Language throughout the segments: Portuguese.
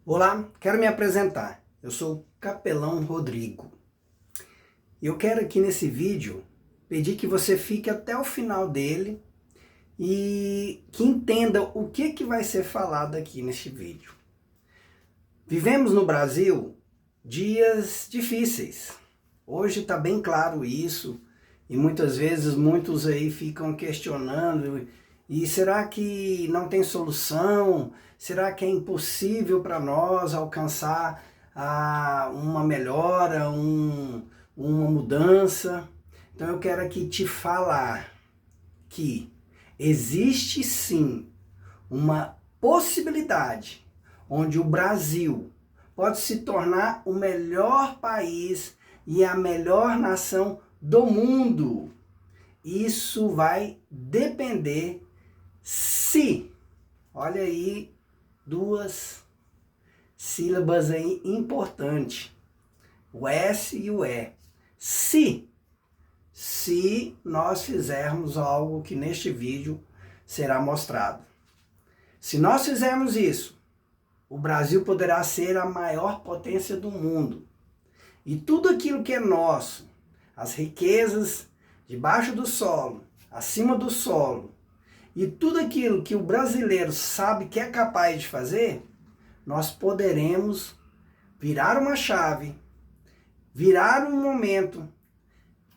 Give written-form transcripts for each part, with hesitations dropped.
Olá, quero me apresentar. Eu sou o Capelão Rodrigo. Eu quero aqui nesse vídeo pedir que você fique até o final dele e que entenda o que vai ser falado aqui neste vídeo. Vivemos no Brasil dias difíceis. Hoje está bem claro isso e muitas vezes muitos aí ficam questionando: e será que não tem solução? Será que é impossível para nós alcançar uma melhora, uma mudança? Então eu quero aqui te falar que existe sim uma possibilidade onde o Brasil pode se tornar o melhor país e a melhor nação do mundo. Isso vai depender se, olha aí, duas sílabas aí importantes, o S e o E. Se nós fizermos algo que neste vídeo será mostrado. Se nós fizermos isso, o Brasil poderá ser a maior potência do mundo. E tudo aquilo que é nosso, as riquezas debaixo do solo, acima do solo, e tudo aquilo que o brasileiro sabe que é capaz de fazer, nós poderemos virar uma chave, virar um momento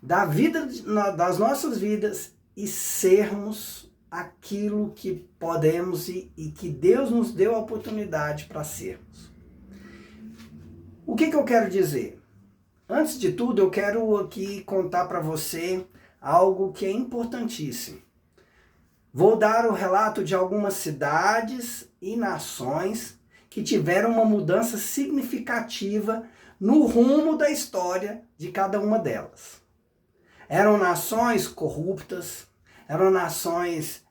da vida, das nossas vidas e sermos aquilo que podemos e que Deus nos deu a oportunidade para sermos. O que eu quero dizer? Antes de tudo, eu quero aqui contar para você algo que é importantíssimo. Vou dar o relato de algumas cidades e nações que tiveram uma mudança significativa no rumo da história de cada uma delas. Eram nações corruptas, eram nações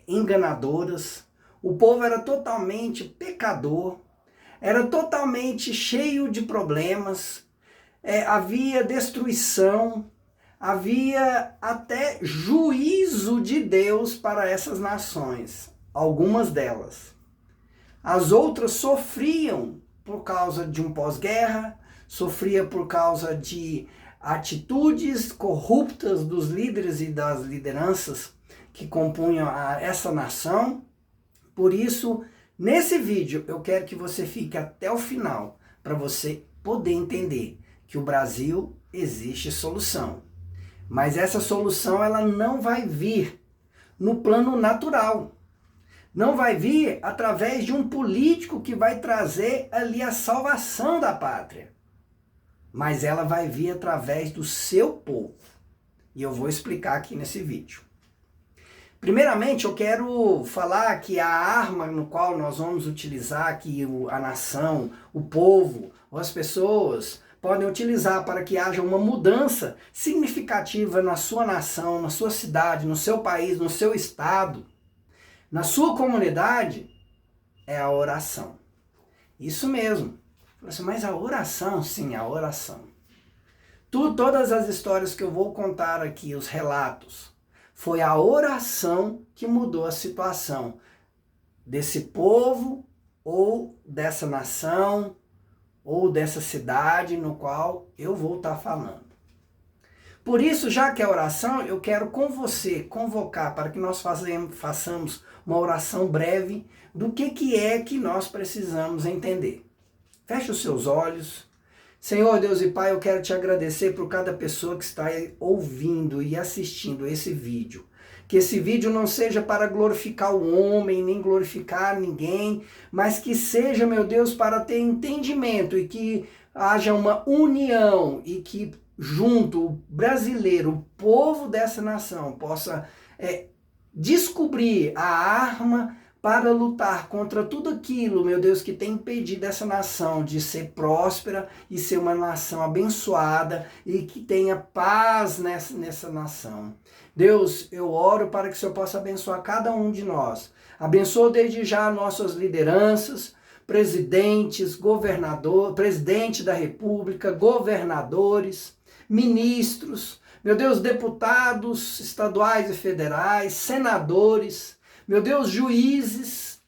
enganadoras, o povo era totalmente pecador, era totalmente cheio de problemas, havia destruição, havia até juízo de Deus para essas nações, algumas delas. As outras sofriam por causa de um pós-guerra, sofria por causa de atitudes corruptas dos líderes e das lideranças que compunham essa nação. Por isso, nesse vídeo, eu quero que você fique até o final para você poder entender que o Brasil existe solução. Mas essa solução ela não vai vir no plano natural. Não vai vir através de um político que vai trazer ali a salvação da pátria. Mas ela vai vir através do seu povo. E eu vou explicar aqui nesse vídeo. Primeiramente, eu quero falar que a arma no qual nós vamos utilizar aqui, a nação, o povo, ou as pessoas podem utilizar para que haja uma mudança significativa na sua nação, na sua cidade, no seu país, no seu estado, na sua comunidade, é a oração. Isso mesmo. Mas a oração? Sim, a oração. Todas as histórias que eu vou contar aqui, os relatos, foi a oração que mudou a situação desse povo, ou dessa nação, ou dessa cidade no qual eu vou estar falando. Por isso, já que é oração, eu quero com você convocar para que nós façamos uma oração breve do que é que nós precisamos entender. Feche os seus olhos. Senhor Deus e Pai, eu quero te agradecer por cada pessoa que está ouvindo e assistindo esse vídeo. Que esse vídeo não seja para glorificar o homem, nem glorificar ninguém, mas que seja, meu Deus, para ter entendimento e que haja uma união e que junto o brasileiro, o povo dessa nação, possa descobrir a arma para lutar contra tudo aquilo, meu Deus, que tem impedido essa nação de ser próspera e ser uma nação abençoada e que tenha paz nessa nação. Deus, eu oro para que o Senhor possa abençoar cada um de nós. Abençoa desde já nossas lideranças, presidentes, presidente da República, governadores, ministros, meu Deus, deputados estaduais e federais, senadores, meu Deus, juízes,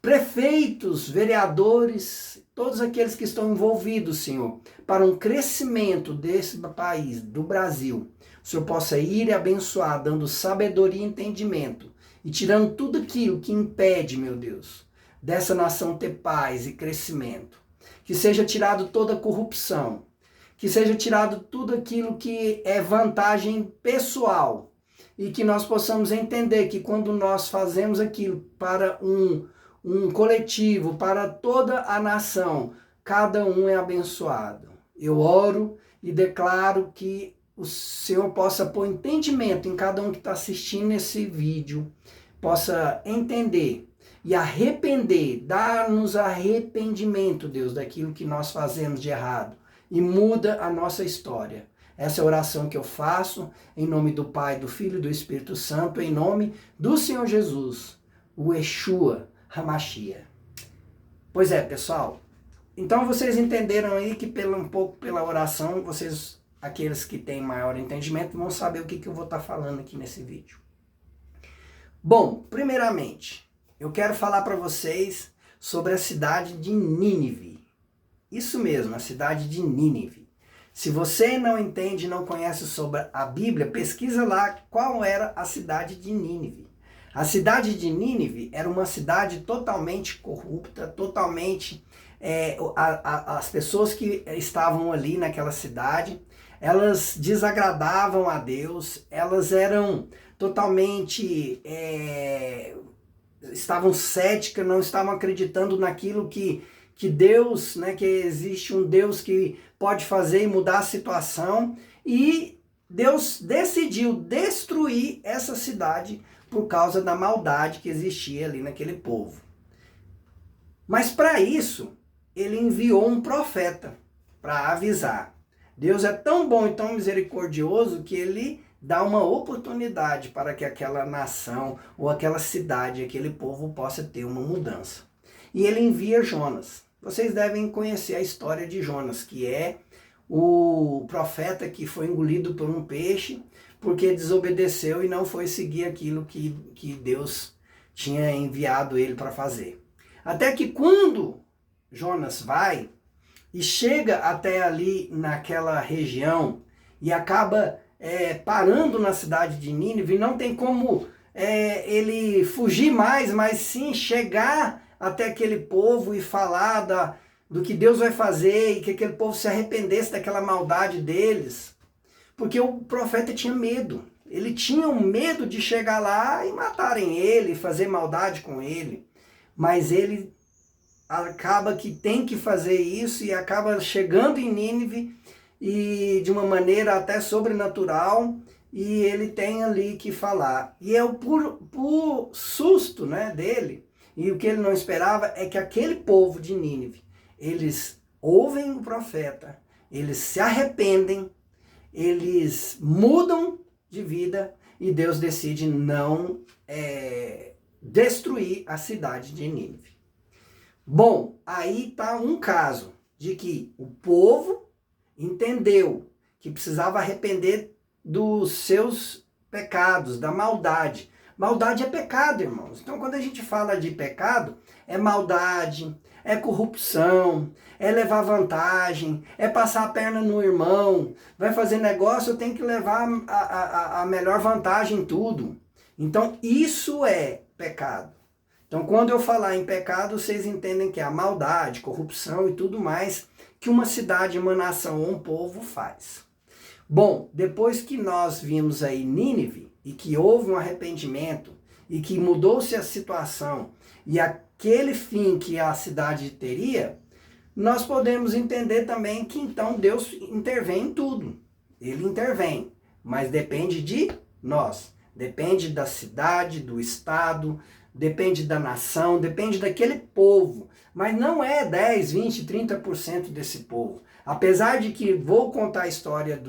prefeitos, vereadores, todos aqueles que estão envolvidos, Senhor, para um crescimento desse país, do Brasil. O Senhor possa ir e abençoar, dando sabedoria e entendimento, e tirando tudo aquilo que impede, meu Deus, dessa nação ter paz e crescimento. Que seja tirado toda a corrupção, que seja tirado tudo aquilo que é vantagem pessoal, e que nós possamos entender que quando nós fazemos aquilo para um coletivo, para toda a nação, cada um é abençoado. Eu oro e declaro que o Senhor possa pôr entendimento em cada um que está assistindo esse vídeo, possa entender e arrepender, dar-nos arrependimento, Deus, daquilo que nós fazemos de errado, e muda a nossa história. Essa é a oração que eu faço, em nome do Pai, do Filho e do Espírito Santo, em nome do Senhor Jesus, o Yeshua HaMashiach. Pois é, pessoal. Então vocês entenderam aí que um pouco pela oração, vocês, aqueles que têm maior entendimento, vão saber o que eu vou estar falando aqui nesse vídeo. Bom, primeiramente, eu quero falar para vocês sobre a cidade de Nínive. Isso mesmo, a cidade de Nínive. Se você não entende, não conhece sobre a Bíblia, pesquisa lá qual era a cidade de Nínive. A cidade de Nínive era uma cidade totalmente corrupta, totalmente... as pessoas que estavam ali naquela cidade, elas desagradavam a Deus, elas eram totalmente... estavam céticas, não estavam acreditando naquilo que Deus, né, que existe um Deus que pode fazer e mudar a situação, e Deus decidiu destruir essa cidade por causa da maldade que existia ali naquele povo. Mas para isso, ele enviou um profeta para avisar. Deus é tão bom e tão misericordioso que ele dá uma oportunidade para que aquela nação, ou aquela cidade, aquele povo possa ter uma mudança. E ele envia Jonas. Vocês devem conhecer a história de Jonas, que é o profeta que foi engolido por um peixe porque desobedeceu e não foi seguir aquilo que Deus tinha enviado ele para fazer. Até que quando Jonas vai e chega até ali naquela região e acaba parando na cidade de Nínive, não tem como ele fugir mais, mas sim chegar até aquele povo e falar do que Deus vai fazer e que aquele povo se arrependesse daquela maldade deles. Porque o profeta tinha medo. Ele tinha um medo de chegar lá e matarem ele, fazer maldade com ele. Mas ele acaba que tem que fazer isso e acaba chegando em Nínive e de uma maneira até sobrenatural, e ele tem ali que falar. E é por susto, né, dele, e o que ele não esperava é que aquele povo de Nínive, eles ouvem o profeta, eles se arrependem, eles mudam de vida e Deus decide não destruir a cidade de Nínive. Bom, aí está um caso de que o povo entendeu que precisava arrepender dos seus pecados, da maldade. Maldade é pecado, irmãos. Então, quando a gente fala de pecado, é maldade, é corrupção, é levar vantagem, é passar a perna no irmão, vai fazer negócio, eu tenho que levar a melhor vantagem em tudo. Então, isso é pecado. Então, quando eu falar em pecado, vocês entendem que é a maldade, corrupção e tudo mais que uma cidade, uma nação ou um povo faz. Bom, depois que nós vimos aí Nínive, e que houve um arrependimento, e que mudou-se a situação, e aquele fim que a cidade teria, nós podemos entender também que então Deus intervém em tudo. Ele intervém, mas depende de nós. Depende da cidade, do estado, depende da nação, depende daquele povo. Mas não é 10, 20, 30% desse povo. Apesar de que vou contar a história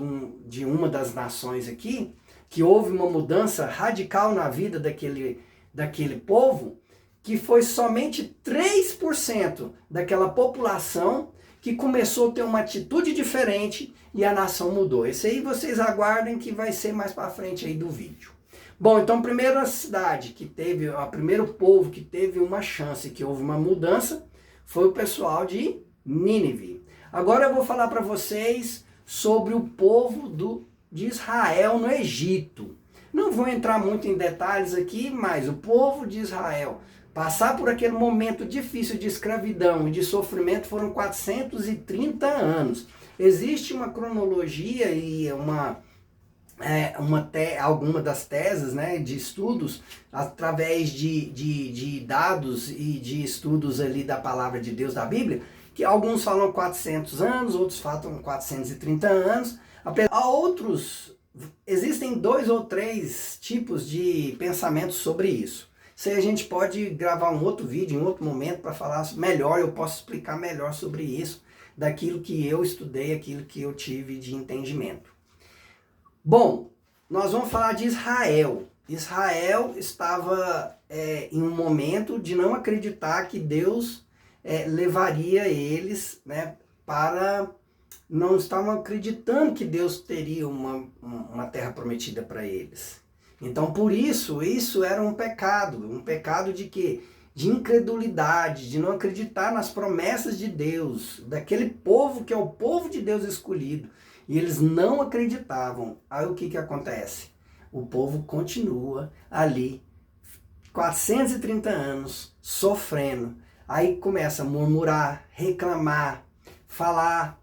de uma das nações aqui, que houve uma mudança radical na vida daquele povo, que foi somente 3% daquela população que começou a ter uma atitude diferente e a nação mudou. Esse aí vocês aguardem que vai ser mais para frente aí do vídeo. Bom, então a primeira cidade que teve, o primeiro povo que teve uma chance, que houve uma mudança, foi o pessoal de Nínive. Agora eu vou falar para vocês sobre o povo de Israel no Egito. Não vou entrar muito em detalhes aqui, mas o povo de Israel passar por aquele momento difícil de escravidão e de sofrimento foram 430 anos. Existe uma cronologia e alguma das teses, né, de estudos, através de dados e de estudos ali da palavra de Deus, da Bíblia, que alguns falam 400 anos, outros falam 430 anos. Há outros, existem 2 ou 3 tipos de pensamentos sobre isso. Isso aí a gente pode gravar um outro vídeo em outro momento para falar melhor, eu posso explicar melhor sobre isso, daquilo que eu estudei, aquilo que eu tive de entendimento. Bom, nós vamos falar de Israel. Israel estava em um momento de não acreditar que Deus levaria eles, né, para... Não estavam acreditando que Deus teria uma terra prometida para eles. Então, por isso era um pecado de quê? De incredulidade, de não acreditar nas promessas de Deus, daquele povo que é o povo de Deus escolhido. E eles não acreditavam. Aí o que acontece? O povo continua ali, 430 anos, sofrendo. Aí começa a murmurar, reclamar, falar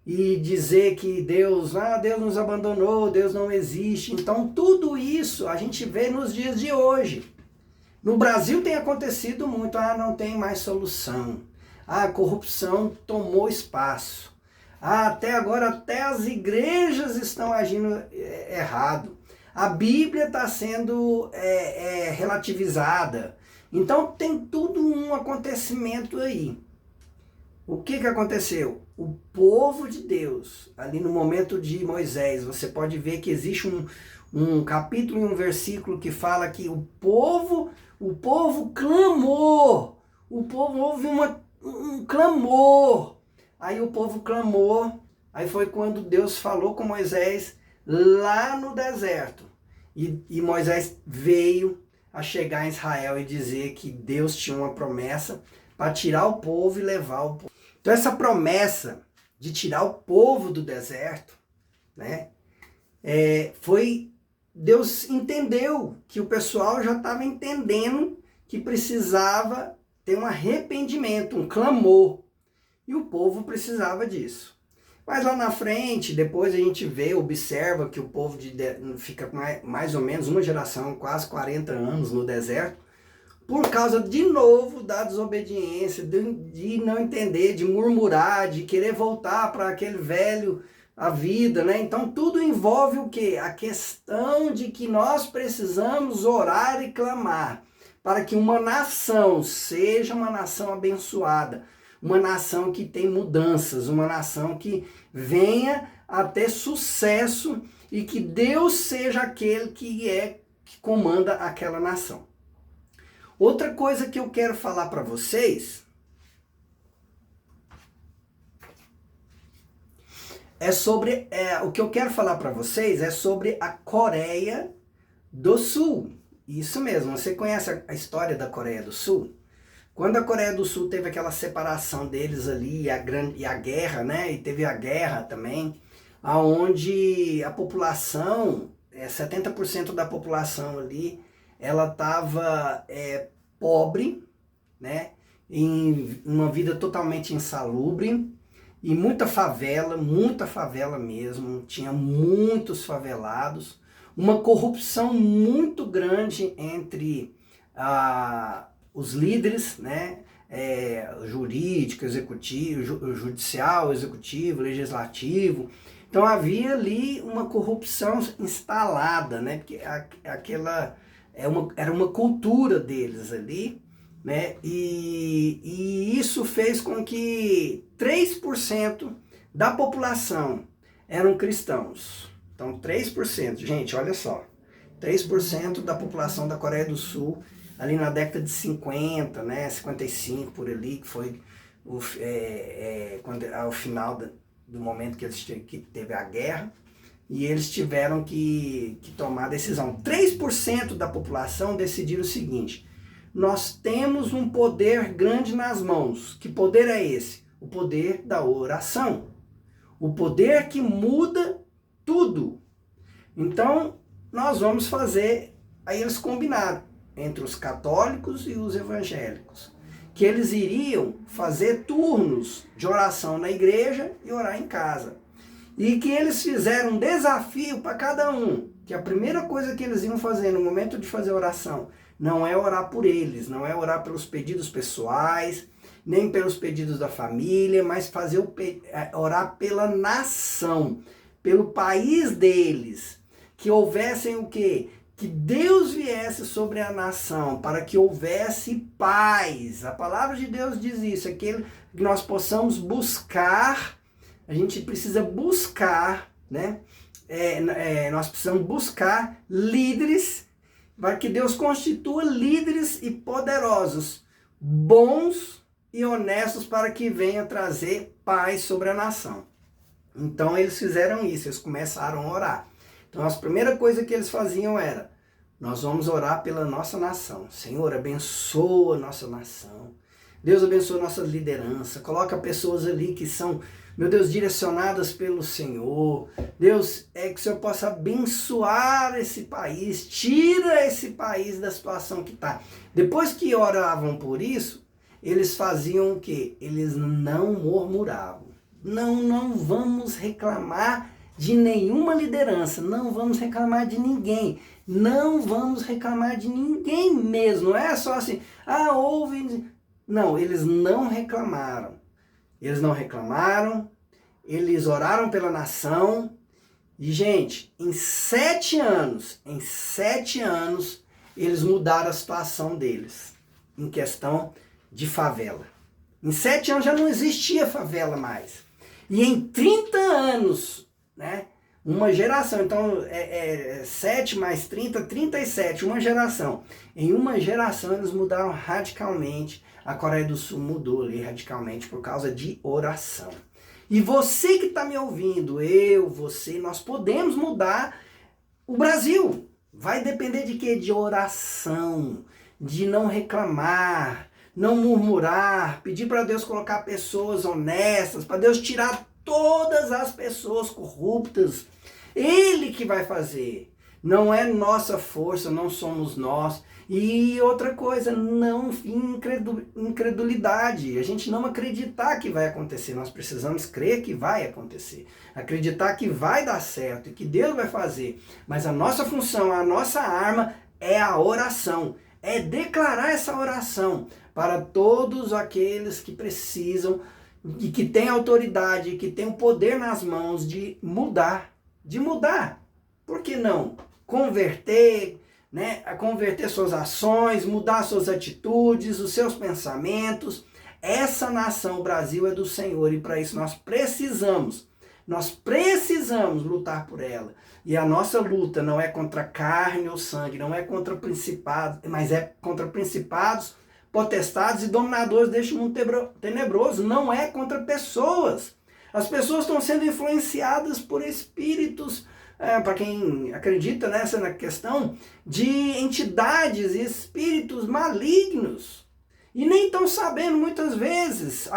e dizer que Deus nos abandonou, Deus não existe. Então tudo isso a gente vê nos dias de hoje. No Brasil tem acontecido muito, não tem mais solução. A corrupção tomou espaço. Até agora até as igrejas estão agindo errado. A Bíblia está sendo relativizada. Então tem tudo um acontecimento aí. O que aconteceu? O povo de Deus, ali no momento de Moisés, você pode ver que existe um capítulo e um versículo que fala que o povo clamou, o povo houve um clamor, aí o povo clamou, aí foi quando Deus falou com Moisés lá no deserto, e Moisés veio a chegar em Israel e dizer que Deus tinha uma promessa para tirar o povo e levar o povo. Então essa promessa de tirar o povo do deserto, né, Deus entendeu que o pessoal já estava entendendo que precisava ter um arrependimento, um clamor, e o povo precisava disso. Mas lá na frente, depois a gente observa que o povo fica mais ou menos uma geração, quase 40 anos no deserto, por causa, de novo, da desobediência, de não entender, de murmurar, de querer voltar para aquele velho, a vida, né? Então tudo envolve o quê? A questão de que nós precisamos orar e clamar para que uma nação seja uma nação abençoada, uma nação que tem mudanças, uma nação que venha a ter sucesso e que Deus seja aquele que comanda aquela nação. Outra coisa que eu quero falar para vocês é sobre, o que eu quero falar para vocês é sobre a Coreia do Sul. Isso mesmo, você conhece a história da Coreia do Sul? Quando a Coreia do Sul teve aquela separação deles ali e a guerra, né? E teve a guerra também, aonde a população, 70% da população ali, ela estava pobre, né? Em uma vida totalmente insalubre, e muita favela mesmo, tinha muitos favelados, uma corrupção muito grande entre os líderes, né? Jurídico, executivo, judicial, executivo, legislativo. Então havia ali uma corrupção instalada, né? Porque era uma cultura deles ali, né? E isso fez com que 3% da população eram cristãos. Então 3%, gente, olha só, 3% da população da Coreia do Sul, ali na década de 50, né, 55 por ali, que foi ao final do momento que teve a guerra, e eles tiveram que tomar a decisão. 3% da população decidiram o seguinte: nós temos um poder grande nas mãos. Que poder é esse? O poder da oração. O poder que muda tudo. Então, nós vamos fazer... Aí eles combinaram entre os católicos e os evangélicos, que eles iriam fazer turnos de oração na igreja e orar em casa. E que eles fizeram um desafio para cada um, que a primeira coisa que eles iam fazer no momento de fazer oração não é orar por eles, não é orar pelos pedidos pessoais, nem pelos pedidos da família, mas orar pela nação, pelo país deles. Que houvessem o quê? Que Deus viesse sobre a nação, para que houvesse paz. A palavra de Deus diz isso, que nós possamos buscar, a gente precisa buscar, né? Nós precisamos buscar líderes, para que Deus constitua líderes e poderosos, bons e honestos, para que venham trazer paz sobre a nação. Então eles fizeram isso, eles começaram a orar. Então a primeira coisa que eles faziam era: nós vamos orar pela nossa nação. Senhor, abençoa a nossa nação. Deus abençoa a nossa liderança. Coloca pessoas ali que são, meu Deus, direcionadas pelo Senhor. Deus, que o Senhor possa abençoar esse país. Tira esse país da situação que está. Depois que oravam por isso, eles faziam o quê? Eles não murmuravam. Não vamos reclamar de nenhuma liderança. Não vamos reclamar de ninguém. Não vamos reclamar de ninguém mesmo. Não é só assim, houve... Não, eles não reclamaram. Eles não reclamaram, eles oraram pela nação. E, gente, em 7 anos, eles mudaram a situação deles, em questão de favela. Em 7 anos já não existia favela mais. E em 30 anos, né? Uma geração, então 7 mais 30, 37, uma geração. Em uma geração eles mudaram radicalmente. A Coreia do Sul mudou ali radicalmente por causa de oração. E você que está me ouvindo, você, nós podemos mudar o Brasil. Vai depender de quê? De oração, de não reclamar, não murmurar, pedir para Deus colocar pessoas honestas, para Deus tirar todas as pessoas corruptas. Ele que vai fazer. Não é nossa força, não somos nós. E outra coisa, não incredulidade. A gente não acreditar que vai acontecer. Nós precisamos crer que vai acontecer. Acreditar que vai dar certo e que Deus vai fazer. Mas a nossa função, a nossa arma é a oração. É declarar essa oração para todos aqueles que precisam e que têm autoridade, que têm o poder nas mãos de mudar. Por que não? Converter, né? Converter suas ações, mudar suas atitudes, os seus pensamentos. Essa nação, o Brasil, é do Senhor, e para isso nós precisamos lutar por ela. E a nossa luta não é contra carne ou sangue, não é contra principados, mas é contra principados, potestades e dominadores deste mundo tenebroso. Não é contra pessoas. As pessoas estão sendo influenciadas por espíritos, para quem acredita nessa questão, de entidades e espíritos malignos. E nem estão sabendo muitas vezes.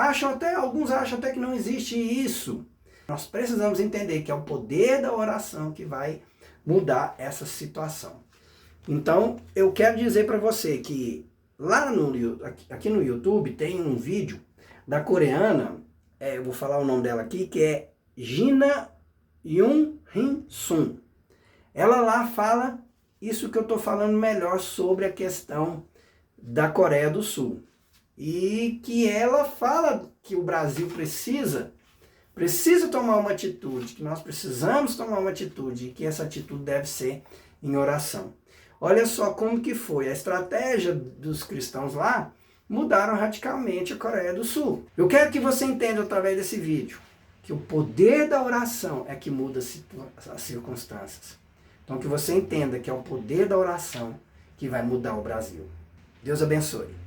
Alguns acham até que não existe isso. Nós precisamos entender que é o poder da oração que vai mudar essa situação. Então, eu quero dizer para você que lá aqui no YouTube tem um vídeo da coreana, eu vou falar o nome dela aqui, que é Jina Yoon-hin-sun. Ela lá fala isso que eu estou falando melhor sobre a questão da Coreia do Sul. E que ela fala que o Brasil precisa tomar uma atitude, que nós precisamos tomar uma atitude, e que essa atitude deve ser em oração. Olha só como que foi. A estratégia dos cristãos lá mudaram radicalmente a Coreia do Sul. Eu quero que você entenda através desse vídeo que o poder da oração é que muda as circunstâncias. Então que você entenda que é o poder da oração que vai mudar o Brasil. Deus abençoe.